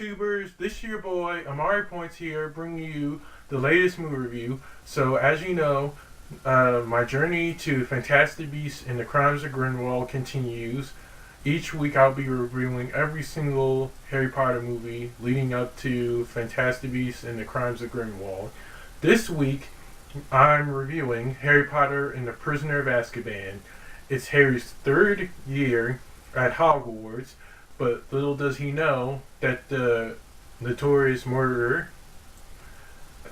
YouTubers? This is your boy Amari Points here, bringing you the latest movie review. So, as you know, my journey to Fantastic Beasts and the Crimes of Grindelwald continues. Each week, I'll be reviewing every single Harry Potter movie leading up to Fantastic Beasts and the Crimes of Grindelwald. This week, I'm reviewing Harry Potter and the Prisoner of Azkaban. It's Harry's third year at Hogwarts. But little does he know that the notorious murderer,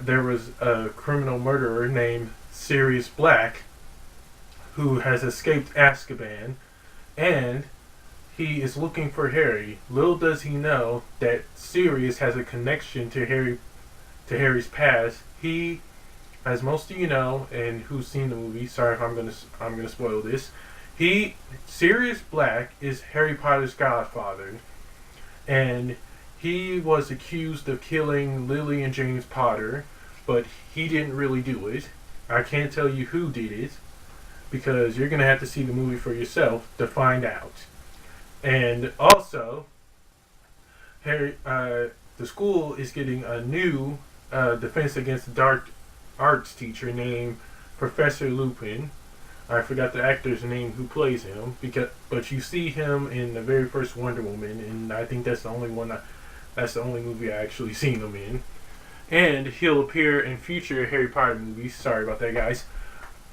there was a criminal murderer named Sirius Black who has escaped Azkaban, and he is looking for Harry. Little does he know that Sirius has a connection to Harry's past. He, as most of you know, and who's seen the movie, sorry if I'm gonna spoil this. Sirius Black is Harry Potter's godfather, and he was accused of killing Lily and James Potter, but he didn't really do it. I can't tell you who did it, because you're going to have to see the movie for yourself to find out. And also, the school is getting a new Defense Against the Dark Arts teacher named Professor Lupin. I forgot the actor's name who plays him, but you see him in the very first Wonder Woman, and I think that's the only movie I actually seen him in. And he'll appear in future Harry Potter movies. Sorry about that, guys.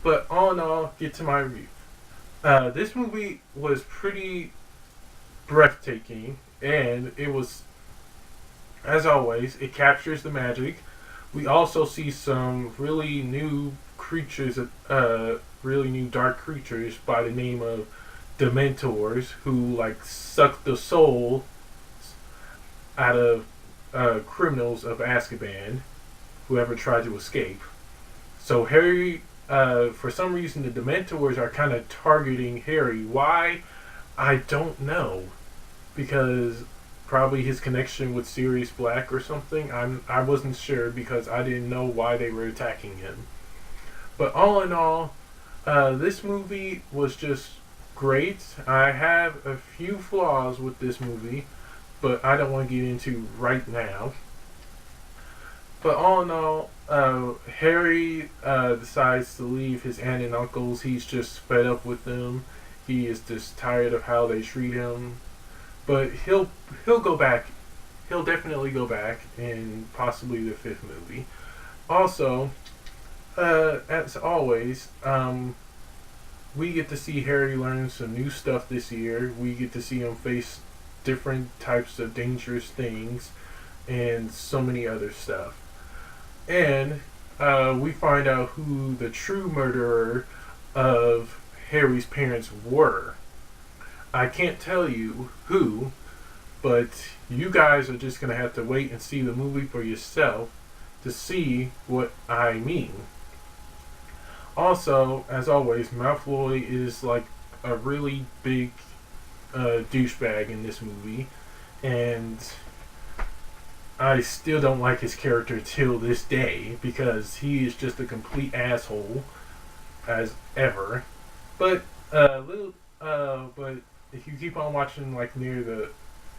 But all in all, get to my review. This movie was pretty breathtaking, and it was, as always, it captures the magic. We also see some really new creatures, really new dark creatures by the name of Dementors, who suck the soul out of criminals of Azkaban, whoever tried to escape. So Harry, for some reason, the Dementors are kind of targeting Harry. Why? I don't know, because probably his connection with Sirius Black or something. I wasn't sure because I didn't know why they were attacking him. But all in all, this movie was just great. I have a few flaws with this movie, but I don't want to get into right now. But all in all, Harry decides to leave his aunt and uncles. He's just fed up with them. He is just tired of how they treat him. But he'll go back. He'll definitely go back in possibly the fifth movie. Also, as always, we get to see Harry learn some new stuff this year. We get to see him face different types of dangerous things and so many other stuff. And we find out who the true murderer of Harry's parents were. I can't tell you who, but you guys are just going to have to wait and see the movie for yourself to see what I mean. Also, as always, Malfoy is like a really big douchebag in this movie, and I still don't like his character till this day because he is just a complete asshole as ever. But but if you keep on watching, like near the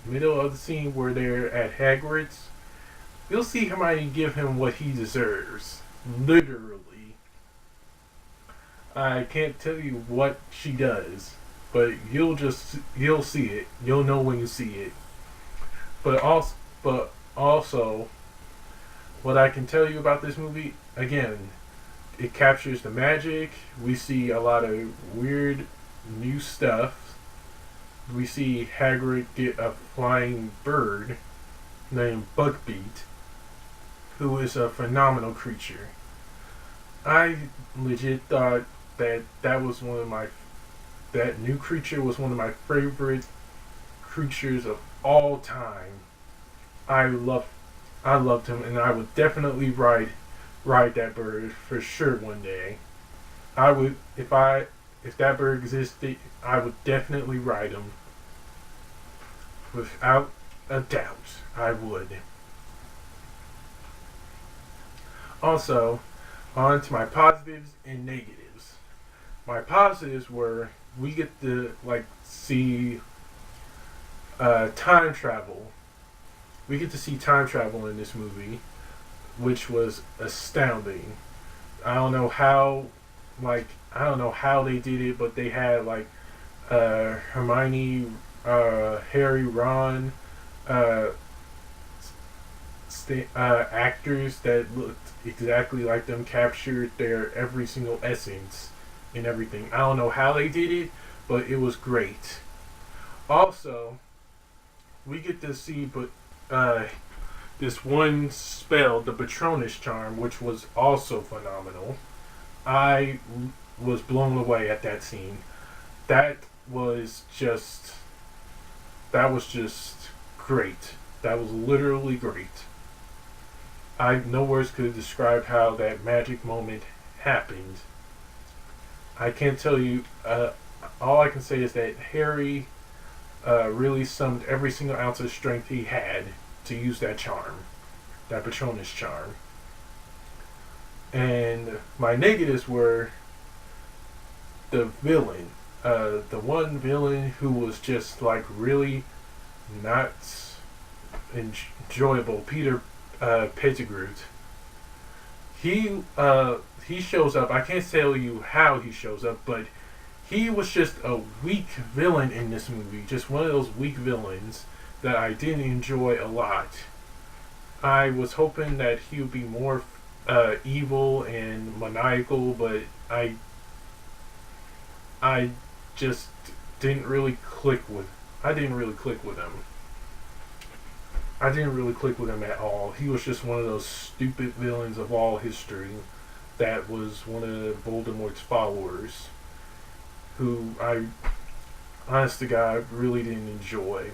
middle of the scene where they're at Hagrid's, you'll see Hermione give him what he deserves, literally. I can't tell you what she does, but you'll see it. You'll know when you see it. But also, what I can tell you about this movie, again, it captures the magic. We see a lot of weird new stuff. We see Hagrid get a flying bird named Buckbeak, who is a phenomenal creature. I legit thought that new creature was one of my favorite creatures of all time. I loved him, and I would definitely ride that bird for sure one day. I would if that bird existed, I would definitely ride him. Without a doubt, I would. Also, on to my positives and negatives. My positives were we get to see time travel we get to see time travel in this movie, which was astounding. I don't know how, I don't know how they did it, but they had Hermione, Harry, Ron, uh, actors that looked exactly like them, captured their every single essence and everything. I don't know how they did it, but it was great. Also, we get to see, this one spell, the Patronus charm, which was also phenomenal. I was blown away at that scene. That was just that was just great. That was literally great. I no words could describe how that magic moment happened. I can't tell you. All I can say is that Harry really summed every single ounce of strength he had to use that charm, that Patronus charm. And my negatives were the villain, the one villain who was just really not enjoyable, Peter Pettigrew. He shows up. I can't tell you how he shows up, but he was just a weak villain in this movie. Just one of those weak villains that I didn't enjoy a lot. I was hoping that he would be more evil and maniacal, but I just didn't really click with. I didn't really click with him. I didn't really click with him at all. He was just one of those stupid villains of all history that was one of Voldemort's followers, who I, honest to God, really didn't enjoy.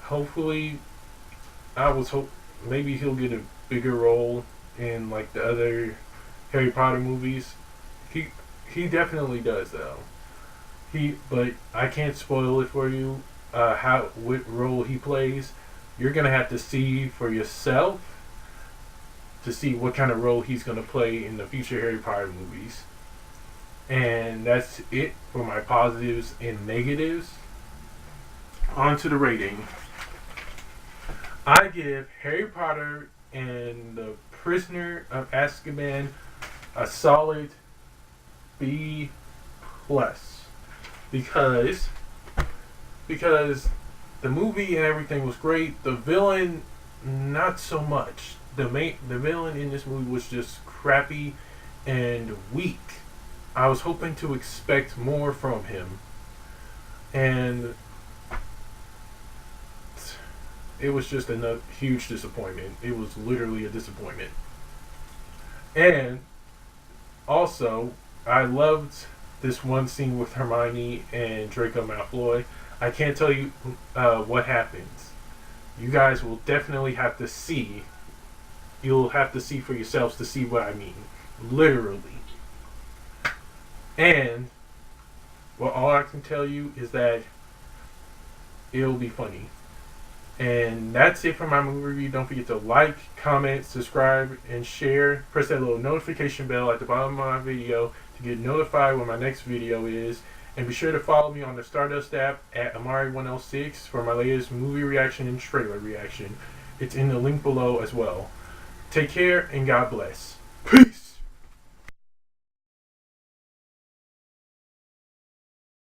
Hopefully, maybe he'll get a bigger role in the other Harry Potter movies. He definitely does though. But I can't spoil it for you. What role he plays. You're gonna have to see for yourself to see what kind of role he's gonna play in the future Harry Potter movies. And that's it for my positives and negatives. On to the rating. I give Harry Potter and the Prisoner of Azkaban a solid B plus because the movie and everything was great. The villain, not so much. The villain in this movie was just crappy and weak. I was hoping to expect more from him, and it was just a huge disappointment. It was literally a disappointment. And also, I loved this one scene with Hermione and Draco Malfoy. I can't tell you what happens. You guys will definitely have to see. You'll have to see for yourselves to see what I mean. Literally. And, well, all I can tell you is that it'll be funny. And that's it for my movie review. Don't forget to like, comment, subscribe, and share. Press that little notification bell at the bottom of my video to get notified when my next video is. And be sure to follow me on the Stardust app at Amari106 for my latest movie reaction and trailer reaction. It's in the link below as well. Take care and God bless. Peace!